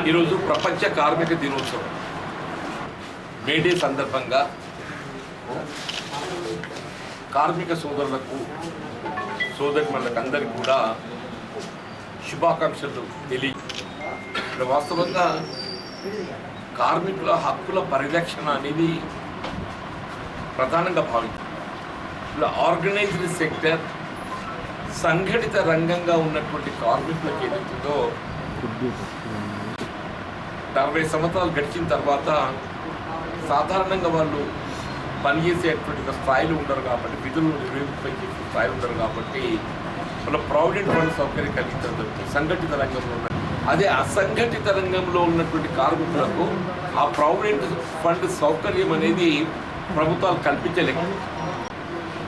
ఈరోజు ప్రపంచ కార్మిక దినోత్సవం మేడే సందర్భంగా కార్మిక సోదరులకు సోదరిమణులకు కూడా శుభాకాంక్షలు వాస్తవంగా కార్మికుల హక్కుల పరిరక్షణ అనేది ప్రధానంగా భావించారు. ఆర్గనైజ్డ్ సెక్టర్ సంఘటిత రంగంగా ఉన్నటువంటి కార్మికులకు ఏదైతుందో 40 సంవత్సరాలు గడిచిన తర్వాత సాధారణంగా వాళ్ళు పనిచేసేటువంటి స్థాయిలో ఉండరు కాబట్టి, విధులు నిర్వహించే స్థాయిలో ఉండరు కాబట్టి వాళ్ళ ప్రావిడెంట్ ఫండ్ సౌకర్యం కలిగించడం సంఘటిత రంగంలో ఉన్న అదే అసంఘటిత రంగంలో ఉన్నటువంటి కార్మికులకు ఆ ప్రావిడెంట్ ఫండ్ సౌకర్యం అనేది ప్రభుత్వాలు కల్పించలేక.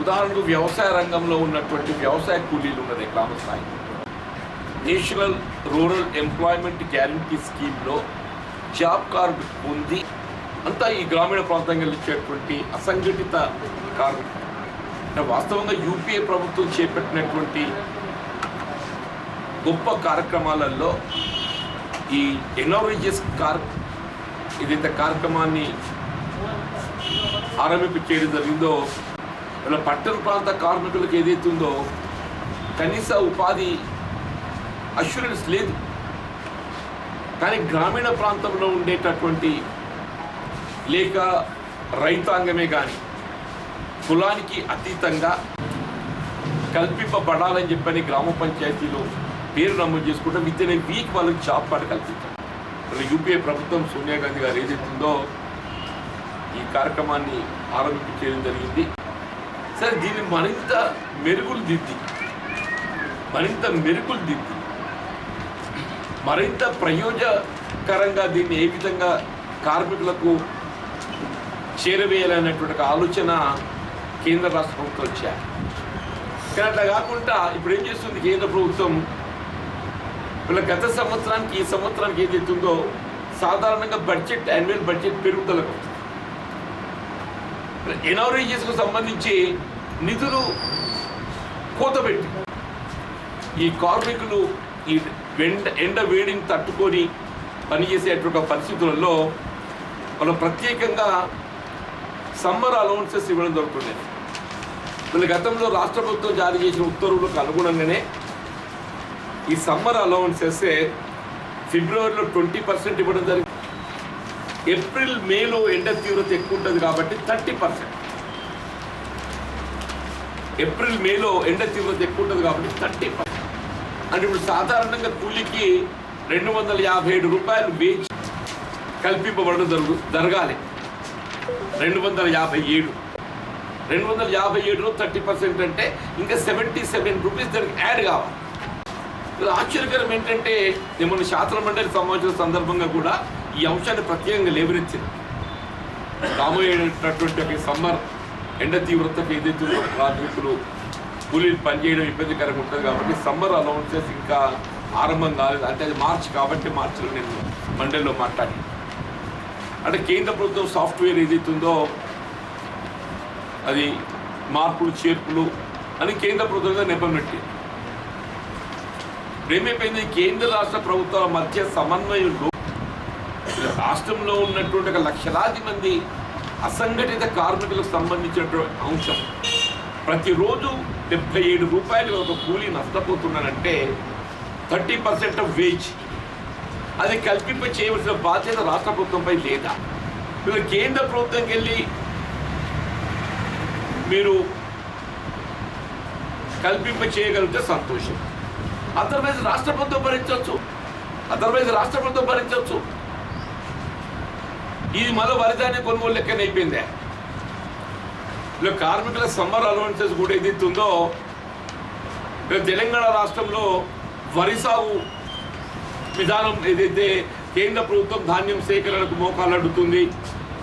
ఉదాహరణకు వ్యవసాయ రంగంలో ఉన్నటువంటి వ్యవసాయ కూలీలు ఉన్నది గ్రామ స్థాయి నేషనల్ రూరల్ ఎంప్లాయ్మెంట్ గ్యారంటీ స్కీమ్లో జాబ్ కార్డు పొంది అంతా ఈ గ్రామీణ ప్రాంతంగా ఇచ్చేటువంటి అసంఘటిత కార్మికులు. వాస్తవంగా యూపీఏ ప్రభుత్వం చేపట్టినటువంటి గొప్ప కార్యక్రమాలలో ఈ ఎన్ఆర్ఈజిఎస్ ఏదైతే కార్యక్రమాన్ని చేయడం జరిగిందో, ఇలా పట్టణ ప్రాంత కార్మికులకు ఏదైతే ఉందో కనీస ఉపాధి అష్యూరెన్స్ లేదు. కానీ గ్రామీణ ప్రాంతంలో ఉండేటటువంటి లేక రైతాంగమే కానీ కులానికి అతీతంగా కల్పింపబడాలని చెప్పని గ్రామ పంచాయతీలో పేరు నమోదు చేసుకుంటే విత్ ఇన్ వీక్ వాళ్ళకి జాబ్ కార్డు కల్పించారు. యూపీఏ ప్రభుత్వం సోనియా గాంధీ గారు ఏదైతుందో ఈ కార్యక్రమాన్ని చేయడం జరిగింది. సరే, దీన్ని మరింత మెరుగులు దిద్ది మరింత ప్రయోజకరంగా దీన్ని ఏ విధంగా కార్మికులకు చేరవేయాలనేటువంటి ఆలోచన కేంద్ర రాష్ట్ర ప్రభుత్వం వచ్చాయి. కానీ అట్లా కాకుండా ఇప్పుడు ఏం చేస్తుంది కేంద్ర ప్రభుత్వం, వీళ్ళ గత సంవత్సరానికి ఈ సంవత్సరానికి ఏదైతుందో సాధారణంగా యాన్యువల్ బడ్జెట్ పెరుగుదలకు ఎన్ఆర్ఈజిఎస్కు సంబంధించి నిధులు కోతపెట్టి ఈ కార్మికులు ఈ ఎండ వేడిని తట్టుకొని పనిచేసేటువంటి పరిస్థితులలో వాళ్ళు ప్రత్యేకంగా సమ్మర్ అలవెన్సెస్ ఇవ్వడం జరుగుతుంది. వీళ్ళ గతంలో రాష్ట్ర ప్రభుత్వం జారీ చేసిన ఉత్తర్వులకు అనుగుణంగానే ఈ సమ్మర్ అలవెన్సెస్ ఫిబ్రవరిలో 20% ఇవ్వడం జరిగింది. ఏప్రిల్ మేలో ఎండ తీవ్రత ఎక్కువ ఉంటుంది కాబట్టి 30%. ఏప్రిల్ మేలో ఎండ తీవ్రత ఎక్కువ ఉంటుంది కాబట్టి 30%. అంటే ఇప్పుడు సాధారణంగా కూలికి 257 రూపాయలు వేజ్ కల్పింపబడడం జరగాలి. 257లో 30% అంటే ఇంకా 77 రూపీస్ దానికి యాడ్ కావాలి. ఆశ్చర్యకరం ఏంటంటే మన శాసన మండలి సమావేశం సందర్భంగా కూడా ఈ అంశాన్ని ప్రత్యేకంగా లేవనెత్తింది. రాబోయేటటువంటి సమ్మర్ ఎండ తీవ్రతకు ఏదైతే కార్మికులు కూలీలు పనిచేయడం ఇబ్బందికరంగా ఉంటుంది కాబట్టి సమ్మర్ అలవెన్సెస్ ఇంకా ఆరంభం కాలేదు. అంటే అది మార్చి కాబట్టి మార్చిలో నేను మండలిలో మాట్లాడి అంటే కేంద్ర ప్రభుత్వం సాఫ్ట్వేర్ ఏదైతుందో అది మార్పులు చేర్పులు అని కేంద్ర ప్రభుత్వంగా నెపమెట్టి ఏమైపోయింది, కేంద్ర రాష్ట్ర ప్రభుత్వాల మధ్య సమన్వయంలో రాష్ట్రంలో ఉన్నటువంటి ఒక లక్షలాది మంది అసంఘటిత కార్మికులకు సంబంధించినటువంటి అంశం ప్రతిరోజు 77 రూపాయలు ఒక కూలీ నష్టపోతున్నానంటే 30% ఆఫ్ వేజ్ అది కల్పింప చేయవలసిన బాధ్యత రాష్ట్ర ప్రభుత్వంపై లేదా? మీరు కేంద్ర ప్రభుత్వంకి వెళ్ళి మీరు కల్పింప చేయగలిగితే సంతోషం. అదర్వైజ్ రాష్ట్ర ప్రభుత్వం భరించవచ్చు. ఇది మరో వరిధాన్య కొనుగోలు లెక్కన అయిపోయిందే. ఇలా కార్మికుల సమ్మర్ అలవెన్సెస్ కూడా ఏదైతుందో తెలంగాణ రాష్ట్రంలో వరి సాగు విధానం ఏదైతే కేంద్ర ప్రభుత్వం ధాన్యం సేకరణకు మోకాలు అడ్డుతుంది,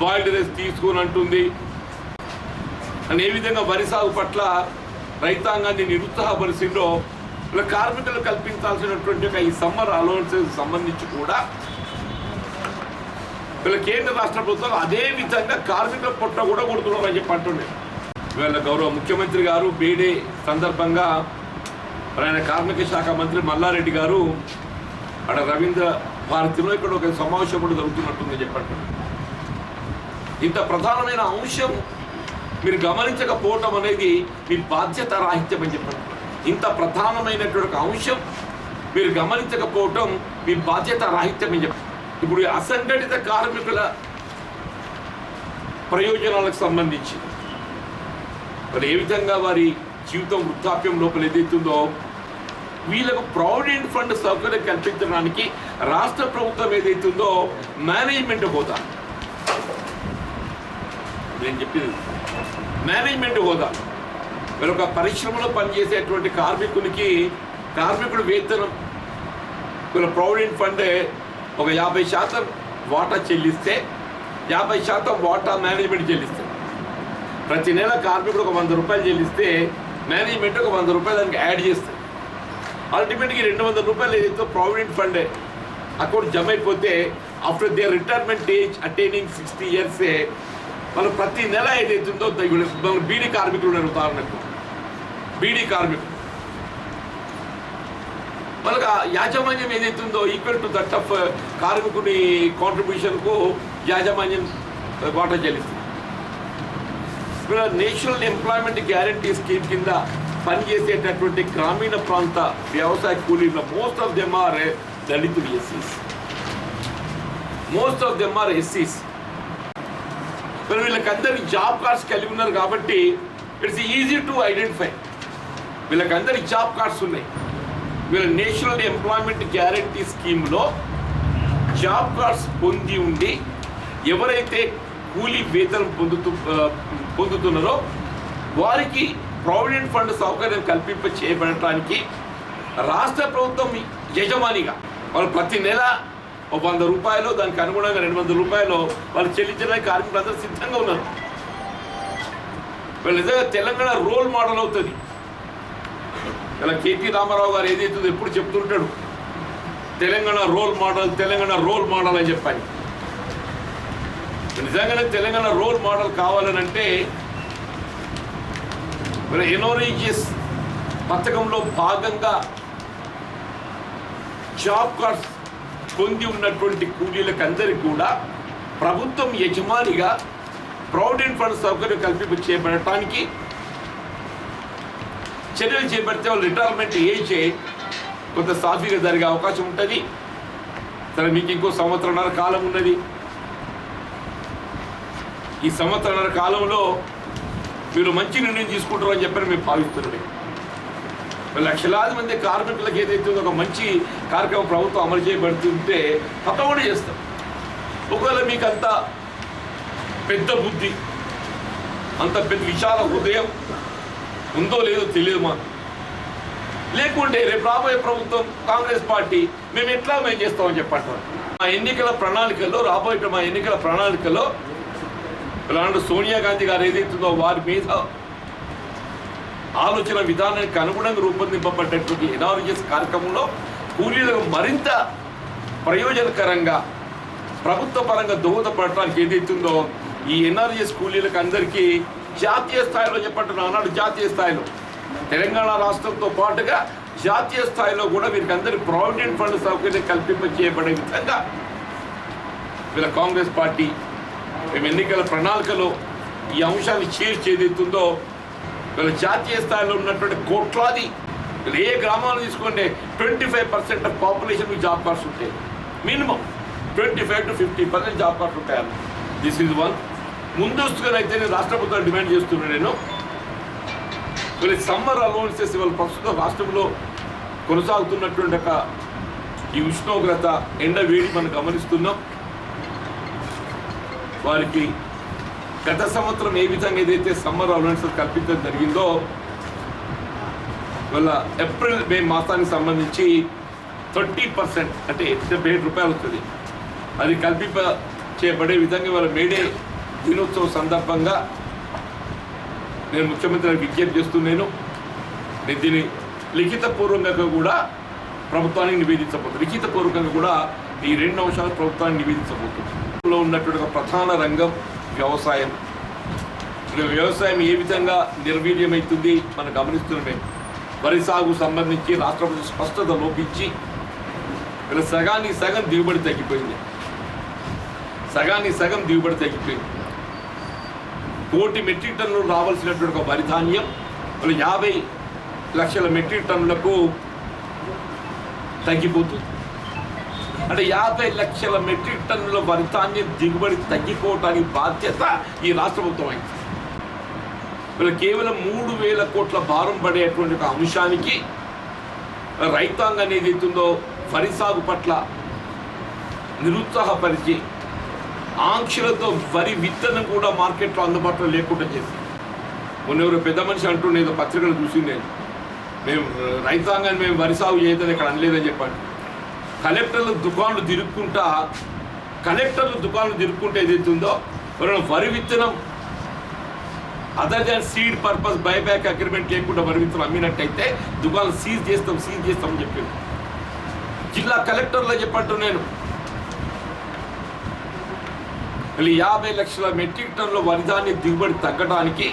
బాయిల్డ్ రైస్ తీసుకొని అంటుంది అని ఏ విధంగా వరి సాగు పట్ల రైతాంగాన్ని నిరుత్సాహపరిచిందో ఇలా కార్మికులు కల్పించాల్సినటువంటి ఈ సమ్మర్ అలవెన్సెస్ సంబంధించి కూడా వీళ్ళ కేంద్ర రాష్ట్ర ప్రభుత్వాలు అదే విధంగా కార్మికుల పొట్ట కూడా కొడుతున్నారని చెప్పి అంటుండే. వీళ్ళ గౌరవ ముఖ్యమంత్రి గారు బేడే సందర్భంగా ఆయన కార్మిక శాఖ మంత్రి మల్లారెడ్డి గారు అక్కడ రవీంద్ర భారతిలో ఇక్కడ ఒక సమావేశం కూడా జరుగుతున్నట్టుంది చెప్పండి. ఇంత ప్రధానమైన అంశం మీరు గమనించకపోవటం అనేది మీ బాధ్యత రాహిత్యం అని చెప్పండి. ఇంత ప్రధానమైనటువంటి అంశం మీరు గమనించకపోవటం మీ బాధ్యత రాహిత్యం అని చెప్పండి. ఇప్పుడు అసంఘటిత కార్మికుల ప్రయోజనాలకు సంబంధించి మరి ఏ విధంగా వారి జీవితం వృద్ధాప్యం లోపల ఏదైతుందో వీళ్ళకు ప్రావిడెంట్ ఫండ్ సౌకర్యం కల్పించడానికి రాష్ట్ర ప్రభుత్వం ఏదైతుందో మేనేజ్మెంట్ హోదా, నేను చెప్పింది మేనేజ్మెంట్ హోదా, మీరు ఒక పరిశ్రమలో పనిచేసేటువంటి కార్మికుడు వేతనం వీళ్ళ ప్రావిడెంట్ ఫండ్ ఒక 50% వాటా చెల్లిస్తే 50% వాటా మేనేజ్మెంట్ చెల్లిస్తుంది. ప్రతి నెల కార్మికుడు ఒక 100 రూపాయలు చెల్లిస్తే మేనేజ్మెంట్ ఒక 100 రూపాయలు దానికి యాడ్ చేస్తుంది. అల్టిమేట్గా 200 రూపాయలు ఏదైతే ప్రావిడెంట్ ఫండ్ అకౌంట్ జమ అయిపోతే after they retirement age attaining 60 years వాళ్ళు ప్రతి నెల ఏదైతుందో బీడీ కార్మికులు ఉన్నారు, ఉదాహరణకు బీడీ కార్మికులు వాళ్ళకి యాజమాన్యం ఏదైతుందో ఈక్వల్ టు దట్ ఆఫ్ కార్మికుడి కాంట్రిబ్యూషన్కు యాజమాన్యం వాటా చెల్లిస్తుంది. నేషనల్ ఎంప్లాయ్మెంట్ గ్యారంటీ స్కీమ్ కింద పనిచేసేటటువంటి గ్రామీణ ప్రాంత వ్యవసాయ కూలీల మోస్ట్ ఆఫ్ దెమ్ ఆర్ దళితులు, ఎస్సీస్, మోస్ట్ ఆఫ్ దెమ్ ఆర్ ఎస్సీస్. మరి వీళ్ళకందరికి జాబ్ కార్డ్స్ కలిగి ఉన్నారు కాబట్టి it's easy to identify. వీళ్ళకందరికి job cards ఉన్నాయి. వీళ్ళ నేషనల్ ఎంప్లాయ్మెంట్ గ్యారంటీ స్కీమ్లో జాబ్ కార్డ్స్ పొంది ఉండి ఎవరైతే కూలీ వేతనం పొందుతున్నారో వారికి ప్రావిడెంట్ ఫండ్ సౌకర్యం కల్పింప చేయబడటానికి రాష్ట్ర ప్రభుత్వం యజమానిగా వాళ్ళు ప్రతి నెల 100 రూపాయలు దానికి అనుగుణంగా 200 రూపాయలు వాళ్ళు చెల్లించడానికి కార్మికులు అందరూ సిద్ధంగా ఉన్నారు. వీళ్ళు నిజంగా తెలంగాణ రోల్ మోడల్ అవుతుంది. ఇలా కేటీ రామారావు గారు ఏదైతుందో ఎప్పుడు చెప్తుంటాడు, తెలంగాణ రోల్ మోడల్ అని చెప్పాలి. నిజంగానే తెలంగాణ రోల్ మోడల్ కావాలని అంటే ఎన్ఆర్ఈజీఎస్ పథకంలో భాగంగా జాబ్ కార్డ్స్ పొంది ఉన్నటువంటి కూలీలకు అందరికీ కూడా ప్రభుత్వం యజమానిగా ప్రావిడెంట్ ఫండ్ సౌకర్యం కల్పింప చేయబడటానికి చర్యలు చేపడితే వాళ్ళు రిటైర్మెంట్ ఏజ్ కొంత సాఫీగా జరిగే అవకాశం ఉంటుంది. సరే, మీకు ఇంకో 1.5 సంవత్సరాల కాలం ఉన్నది. ఈ 1.5 సంవత్సరాల కాలంలో మీరు మంచి నిర్ణయం తీసుకుంటారు అని చెప్పని మేము భావిస్తున్నాం. లక్షలాది మంది కార్మికులకు ఏదైతే ఒక మంచి కార్యక్రమం ప్రభుత్వం అమలు చేయబడుతుంటే తప్పకుండా చేస్తాం. ఒకవేళ మీకు అంత పెద్ద బుద్ధి, అంత పెద్ద విశాల హృదయం ఉందో లేదో తెలియదు మాకు. లేకుంటే రేపు రాబోయే ప్రభుత్వం కాంగ్రెస్ పార్టీ మేము చేస్తామని చెప్పంటారు. మా ఎన్నికల ప్రణాళికలో ఇలాంటి సోనియా గాంధీ గారు ఏదైతుందో వారి మీద ఆలోచన విధానానికి అనుగుణంగా రూపొందింపబడ్డటువంటి ఎన్ఆర్జీఎస్ కార్యక్రమంలో కూలీలకు మరింత ప్రయోజనకరంగా ప్రభుత్వ పరంగా దోహదపడటానికి ఏదైతుందో ఈ ఎన్ఆర్జీఎస్ కూలీలకు అందరికీ జాతీయ స్థాయిలో చెప్పంటున్నాం. ఆనాడు జాతీయ స్థాయిలో తెలంగాణ రాష్ట్రంతో పాటుగా జాతీయ స్థాయిలో కూడా వీరికి అందరికీ ప్రావిడెంట్ ఫండ్ సౌకర్యం కల్పింప చేయబడే విధంగా వీళ్ళ కాంగ్రెస్ పార్టీ మేము ఎన్నికల ప్రణాళికలో ఈ అంశాన్ని చేరుచేదైతుందో వీళ్ళ జాతీయ స్థాయిలో ఉన్నటువంటి కోట్లాది వీళ్ళు ఏ గ్రామాలు తీసుకుంటే 25% ఆఫ్ పాపులేషన్ జాబ్ కార్డ్స్ ఉంటాయి. మినిమం 25 to 50% జాబ్ కార్డ్స్ ఉంటాయన్న. This is one. ముందస్తుగా అయితే నేను రాష్ట్ర ప్రభుత్వం డిమాండ్ చేస్తున్నాను. నేను వీళ్ళ సమ్మర్ అలవెన్సెస్ ఇవాళ ప్రస్తుతం రాష్ట్రంలో కొనసాగుతున్నటువంటి ఒక ఈ ఉష్ణోగ్రత ఎండ వేడి మనం గమనిస్తున్నాం. వారికి గత సంవత్సరం ఏ విధంగా ఏదైతే సమ్మర్ అలవెన్సెస్ కల్పించడం జరిగిందో వాళ్ళ ఏప్రిల్ మే మాసానికి సంబంధించి 30% అంటే 77 రూపాయలు వస్తుంది. అది కల్పింప చేయబడే విధంగా వాళ్ళ మేడే దినోత్సవం సందర్భంగా నేను ముఖ్యమంత్రి విజ్ఞప్తి చేస్తున్నాను. నేను దీన్ని లిఖితపూర్వకంగా కూడా ప్రభుత్వానికి నివేదించబోతుంది. లిఖితపూర్వకంగా కూడా ఈ 2 అంశాలు ప్రభుత్వానికి నివేదించబోతుంది. ఉన్నటువంటి ఒక ప్రధాన రంగం వ్యవసాయం. వ్యవసాయం ఏ విధంగా నిర్వీర్యమవుతుంది మనం గమనిస్తున్నామే. వరి సాగు సంబంధించి రాష్ట్ర ప్రభుత్వం స్పష్టత లోపించి ఇలా సగానికి సగం దిగుబడి తగ్గిపోయింది. సగానికి సగం దిగుబడి తగ్గిపోయింది. 1 కోటి మెట్రిక్ టన్నులు రావాల్సినటువంటి ఒక వరి ధాన్యం 50 లక్షల మెట్రిక్ టన్నులకు తగ్గిపోతుంది. అంటే 50 లక్షల మెట్రిక్ టన్నుల వరి ధాన్యం దిగుబడి తగ్గిపోవటానికి బాధ్యత ఈ రాష్ట్ర ప్రభుత్వం అయింది. వీళ్ళు కేవలం 3,000 కోట్ల భారం పడేటువంటి ఒక అంశానికి రైతాంగం అనేది అవుతుందో వరి సాగు పట్ల నిరుత్సాహపరిచి ఆంక్షలతో వరి విత్తనం కూడా మార్కెట్లో అందుబాటులో లేకుండా చేసి మొన్నెవరో పెద్ద మనిషి అంటుండేదో పత్రికలు చూసి మేము రైతాంగాన్ని మేము వరి సాగు చేయదని ఇక్కడ అనలేదని చెప్పండి. కలెక్టర్లు దుకాణాలు తిరుక్కుంటే ఏదైతుందో ఎవరైనా వరి విత్తనం other than seed purpose buyback agreement లేకుండా వరి విత్తనం అమ్మినట్టయితే దుకాణాలు సీజ్ చేస్తామని చెప్పింది. జిల్లా కలెక్టర్లో చెప్పంటూ నేను 50 లక్షల మెట్రిక్ టన్నుల వరి ధాన్యం దిగుబడి తగ్గడానికి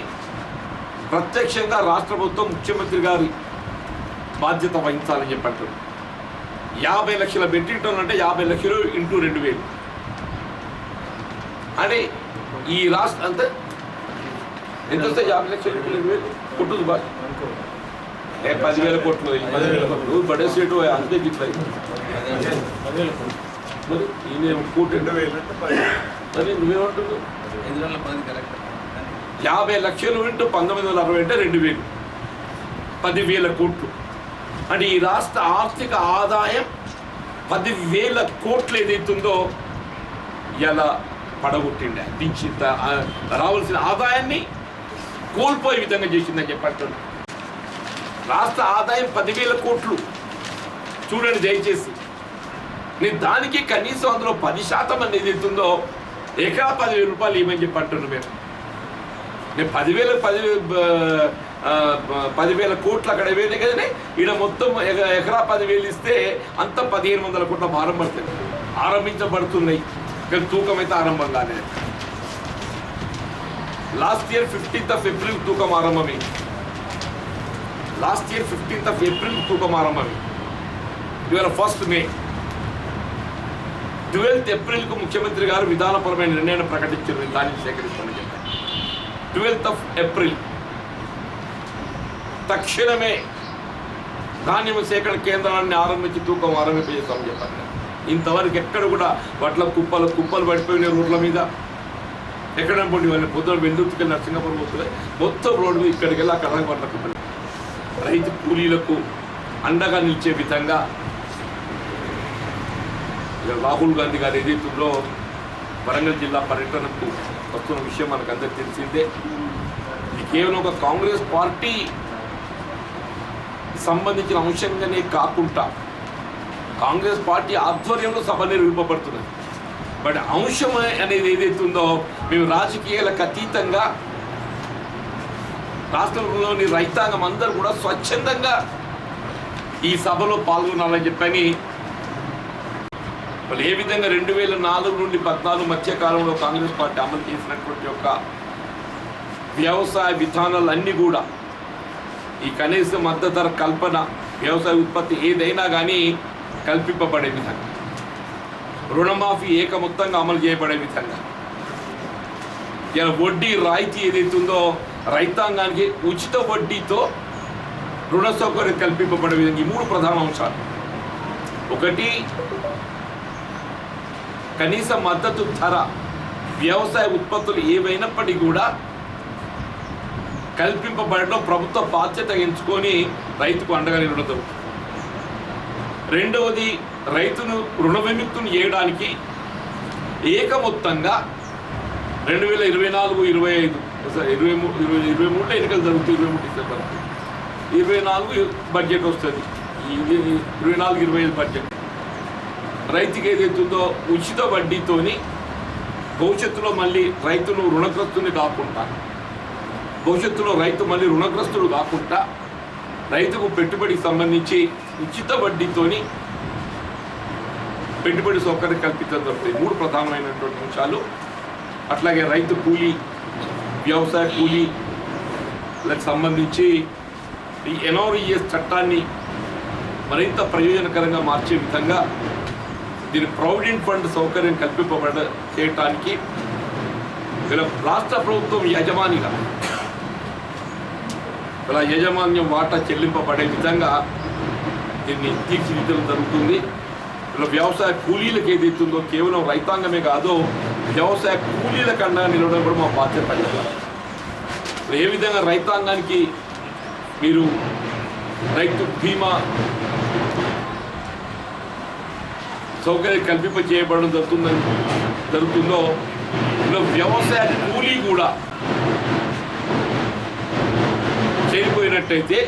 ప్రత్యక్షంగా రాష్ట్ర ప్రభుత్వం ముఖ్యమంత్రి గారి బాధ్యత వహించాలని చెప్పంటారు. 50 లక్షల మెట్రిక్ టన్నులు అంటే 50 లక్షలు ఇంటూ 2,000 అంటే ఈ రాష్ట్ర అంతే ఎంత వస్తే 50 లక్షలు ఇంటూ 2,000 కొట్టుది బాగా 10,000 కోట్లు బడే సీటు అంతే గిట్ల మరి ఈయన కోటి 2,000 మరి నువ్వేమంటున్నావు 50 లక్షలు ఇంటూ 1960 అంటే 2,000 10,000 కోట్లు. అంటే ఈ రాష్ట్ర ఆర్థిక ఆదాయం 10,000 కోట్లు ఏదైతుందో ఇలా పడగొట్టిండే దించి రావాల్సిన ఆదాయాన్ని కోల్పోయే విధంగా చేసిందని చెప్పంటున్నాను. రాష్ట్ర ఆదాయం 10,000 కోట్లు చూడండి దయచేసి. నేను దానికి కనీసం అందులో 10% అనేది ఏదైతుందో ఎకరా 10,000 రూపాయలు ఇవ్వమని చెప్పంటున్నాను. నేను 10,000 కోట్లు అక్కడ వేయలే కదనే ఈడ మొత్తం ఎకరా 10,000 ఇస్తే అంత 1,500 కోట్ల భారం పడుతుంది. ఆరంభించబడుతున్నాయి కానీ తూకం అయితే ఆరంభం కాలేదు. లాస్ట్ ఇయర్ 15th ఏప్రిల్ తూకం ఆరంభమైంది. ఇవాళ 1st మే 12th ఏప్రిల్కు ముఖ్యమంత్రి గారు విధానపరమైన నిర్ణయాన్ని ప్రకటించారు. దాన్ని సేకరిస్తామని చెప్పారు. 12th ఏప్రిల్ తక్షణమే ధాన్యం సేకరణ కేంద్రాన్ని ఆరంభించి తూకం ఆరంభింపజేస్తామని చెప్పారు. ఇంతవరకు ఎక్కడ కూడా వడ్ల కుప్పలు పడిపోయిన రోడ్ల మీద ఎక్కడ పోటీ వాళ్ళని పొద్దున వెల్లుర్తికి నరసింగపురం పోతున్నాయి. మొత్తం రోడ్డు ఇక్కడికి వెళ్ళి అక్కడ వడ్ల కుప్పలు. రైతు కూలీలకు అండగా నిలిచే విధంగా రాహుల్ గాంధీ గారు ఏదైతుందో వరంగల్ జిల్లా పర్యటనకు వస్తున్న విషయం మనకు అందరికీ తెలిసిందే. ఇది కేవలం ఒక కాంగ్రెస్ పార్టీ సంబంధించిన అంశంగానే కాకుండా కాంగ్రెస్ పార్టీ ఆధ్వర్యంలో సభ నిర్వహింపబడుతున్నది. బట్ అంశం అనేది ఏదైతుందో మేము రాజకీయాలకు అతీతంగా రాష్ట్రంలోని రైతాంగం అందరూ కూడా స్వచ్ఛందంగా ఈ సభలో పాల్గొనాలని చెప్పని వాళ్ళు ఏ విధంగా 2004 నుండి 2014 మధ్య కాలంలో కాంగ్రెస్ పార్టీ అమలు చేసినటువంటి యొక్క వ్యవసాయ విధానాలన్నీ కూడా ఈ కనీస మద్దతు ధర కల్పన వ్యవసాయ ఉత్పత్తి ఏదైనా కానీ కల్పింపబడే విధంగా రుణమాఫీ ఏకమొత్తంగా అమలు చేయబడే విధంగా ఇలా వడ్డీ రాయితీ ఏదైతుందో రైతాంగానికి ఉచిత వడ్డీతో రుణ సౌకర్యం కల్పింపబడే విధంగా ఈ 3 ప్రధాన అంశాలు. ఒకటి కనీస మద్దతు ధర వ్యవసాయ ఉత్పత్తులు ఏవైనప్పటికీ కూడా కల్పింపబడడం ప్రభుత్వ బాధ్యత ఎంచుకొని రైతుకు అండగా నిలబడతారు. రెండవది రైతును రుణ విముక్తుని చేయడానికి ఏకమొత్తంగా 2024-25 ఎన్నికలు జరుగుతాయి. 23 డిసెంబర్ 24 బడ్జెట్ వస్తుంది. 24-25 బడ్జెట్ రైతుకి ఏదైతుందో ఉచిత వడ్డీతోని భవిష్యత్తులో మళ్ళీ రైతును రుణగ్రస్తుని కాకుండా రుణగ్రస్తుడు కాకుండా రైతుకు పెట్టుబడికి సంబంధించి ఉచిత వడ్డీతోని పెట్టుబడి సౌకర్యం కల్పించడం జరుగుతుంది. 3 ప్రధానమైనటువంటి అంశాలు. అట్లాగే రైతు కూలీ వ్యవసాయ కూలీలకు సంబంధించి ఈ NRES చట్టాన్ని మరింత ప్రయోజనకరంగా మార్చే విధంగా దీని ప్రావిడెంట్ ఫండ్ సౌకర్యం చేయటానికి వీళ్ళ రాష్ట్ర ప్రభుత్వం యజమానిగా వీళ్ళ యజమాన్యం వాటా చెల్లింపబడే విధంగా దీన్ని తీర్చిదిద్దడం జరుగుతుంది. వీళ్ళ వ్యవసాయ కూలీలకు ఏదైతుందో కేవలం రైతాంగమే కాదు, వ్యవసాయ కూలీల కన్నా నిలవడం కూడా మా బాధ్యత. ఏ విధంగా రైతాంగానికి మీరు రైతు బీమా సౌకర్యం కల్పింపజేయబడడం జరుగుతుందో ఇలా వ్యవసాయ కూలీ కూడా చేరిపోయినట్టయితే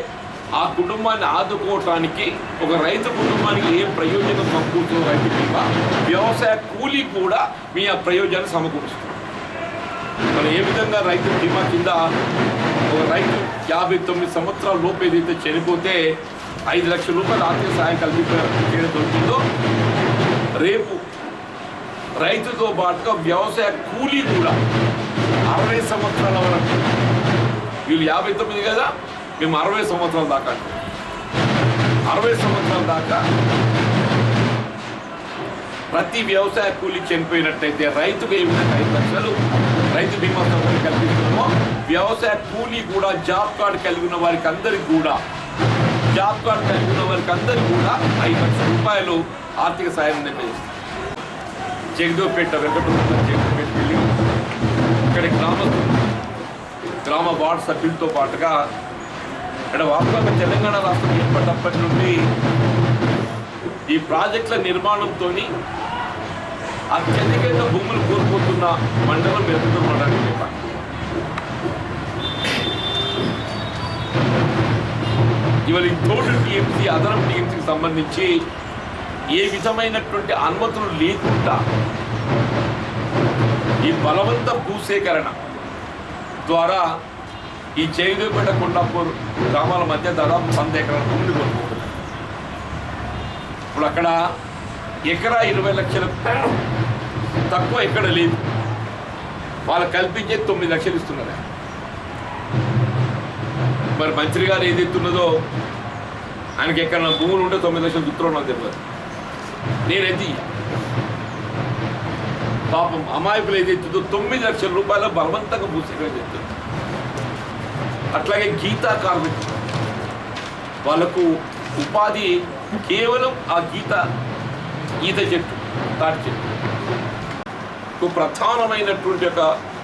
ఆ కుటుంబాన్ని ఆదుకోవటానికి ఒక రైతు కుటుంబానికి ఏం ప్రయోజనం సమకూరుతుందో రైతు బీమా, వ్యవసాయ కూలీ కూడా మీ ఆ ప్రయోజనాన్ని సమకూరుస్తుంది. మరి ఏ విధంగా రైతు బీమా కింద ఒక రైతు 59 సంవత్సరాల లోపు ఏదైతే చనిపోతే 5 లక్షల రూపాయలు ఆర్థిక సహాయం కల్పించడం దొరుకుతుందో, రేపు రైతుతో పాటుగా వ్యవసాయ కూలీ కూడా 60 సంవత్సరాల వరకు, వీళ్ళు 59 కదా, మేము 60 సంవత్సరాల దాకా 60 సంవత్సరాల దాకా ప్రతి వ్యవసాయ కూలీ చనిపోయినట్టయితే రైతుకు ఏ విధంగా 5 లక్షలు రైతు బీమా సౌకర్యం కల్పిస్తున్నామో, వ్యవసాయ కూలీ కూడా జాబ్ కార్డు కలిగి ఉన్న వారికి అందరికీ కూడా 5 లక్షల రూపాయలు ఆర్థిక సాయం నిర్ణయిస్తారు. జగదేవ్పేట జగదేవ్పేట వెళ్ళి ఇక్కడ గ్రామ వార్డు సభ్యులతో పాటుగా ఇక్కడ వాస్తవంగా తెలంగాణ రాష్ట్రం ఏర్పడినప్పటి నుండి ఈ ప్రాజెక్టుల నిర్మాణంతో అత్యధికంగా భూములు కోల్పోతున్న మండలం మెరుగుతున్న మండలం. ఇవాళ ఈ తోడు టీఎంసీ అదనం టీఎంసీకి సంబంధించి ఏ విధమైనటువంటి అనుమతులు లేకుండా ఈ బలవంత భూసేకరణ ద్వారా ఈ జగదేవ్పేట కొండాపూర్ గ్రామాల మధ్య దాదాపు 100 ఎకరాల భూమిని కోల్పోతున్నారు. ఇప్పుడు అక్కడ ఎకరా 20 లక్షల తక్కువ ఎక్కడ లేదు, వాళ్ళు కల్పించే 9 లక్షలు ఇస్తున్నారు. మరి మంత్రి గారు ఏదైతున్నదో ఆయనకి ఎక్కడ భూములు ఉంటే 9 లక్షలు దుత్తులో నాకు తెలియదు. నేనైతే పాపం అమాయకులు ఏదైతుందో 9 లక్షల రూపాయల బలవంతంగా భూసేకరణ చేస్తుంది. అట్లాగే గీతా కార్మికులు వాళ్ళకు ఉపాధి కేవలం ఆ ఈత చెట్టు, తాటి చెట్టు. ప్రధానమైనటువంటి ఒక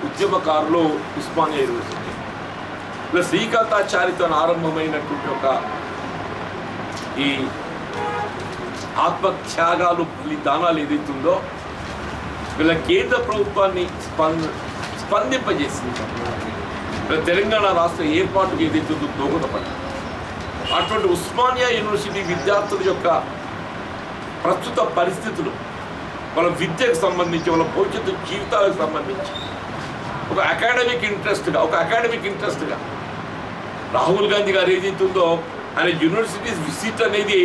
ఉద్యమకారులు ఉస్మానియా యూనివర్సిటీ ప్లస్ శ్రీకాంతాచారితో ఆరంభమైనటువంటి ఒక ఈ ఆత్మత్యాగాలు బలిదానాలు ఏదైతుందో వీళ్ళ కేంద్ర ప్రభుత్వాన్ని స్పందింపజేసింది. తెలంగాణ రాష్ట్ర ఏర్పాటుకు ఏదైతుందో దోహదపడి అటువంటి ఉస్మానియా యూనివర్సిటీ విద్యార్థుల యొక్క ప్రస్తుత పరిస్థితులు, వాళ్ళ విద్యకు సంబంధించి, వాళ్ళ భవిష్యత్తు జీవితాలకు సంబంధించి ఒక అకాడమిక్ ఇంట్రెస్ట్గా రాహుల్ గాంధీ గారు ఏదైతుందో ఆయన యూనివర్సిటీస్ విజిట్ అనేది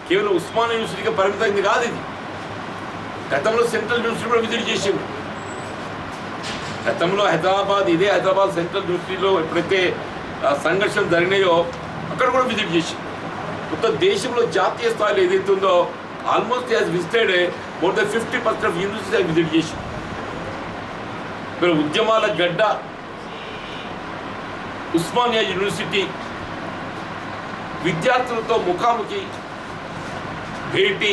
కేవలం ఉస్మానియా యూనివర్సిటీగా పరిమితమైంది కాదు. ఇది గతంలో సెంట్రల్ యూనివర్సిటీ కూడా విజిట్ చేసింది. గతంలో హైదరాబాద్ సెంట్రల్ యూనివర్సిటీలో ఎప్పుడైతే సంఘర్షణ జరిగినాయో అక్కడ కూడా విజిట్ చేసింది. మొత్తం దేశంలో జాతీయ స్థాయిలో ఏదైతుందో almost has visited more than 50% of universities visit చేసింది. మీరు ఉద్యమాల గడ్డ ఉస్మానియా యూనివర్సిటీ విద్యార్థులతో ముఖాముఖి భేటీ,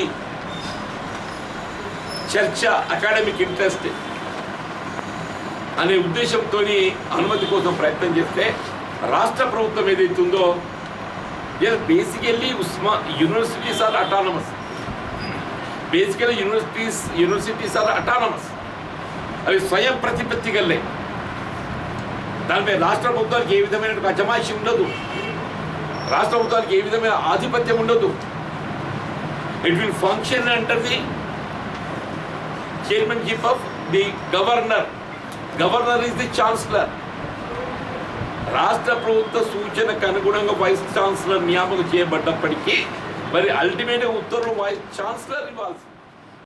చర్చ, అకాడమిక్ ఇంట్రెస్ట్ అనే ఉద్దేశంతో అనుమతి కోసం ప్రయత్నం చేస్తే రాష్ట్ర ప్రభుత్వం ఏదైతుందో basically universities are autonomous. Universities are autonomous, అవి స్వయం ప్రతిపత్తి గల్లే. దానిపై రాష్ట్ర ప్రభుత్వానికి ఏ విధమైన అజమాయిషి ఉండదు, రాష్ట్ర ప్రభుత్వానికి ఏ విధమైన ఆధిపత్యం ఉండదు. It will function under the chairmanship of the governor. Governor is the chancellor. రాష్ట్ర ప్రభుత్వ సూచనకు అనుగుణంగా వైస్ ఛాన్సలర్ నియామకం చేయబడ్డప్పటికీ మరి అల్టిమేట్ ఉత్తర్వులు వైస్ ఛాన్సలర్ ఇవ్వాల్సి.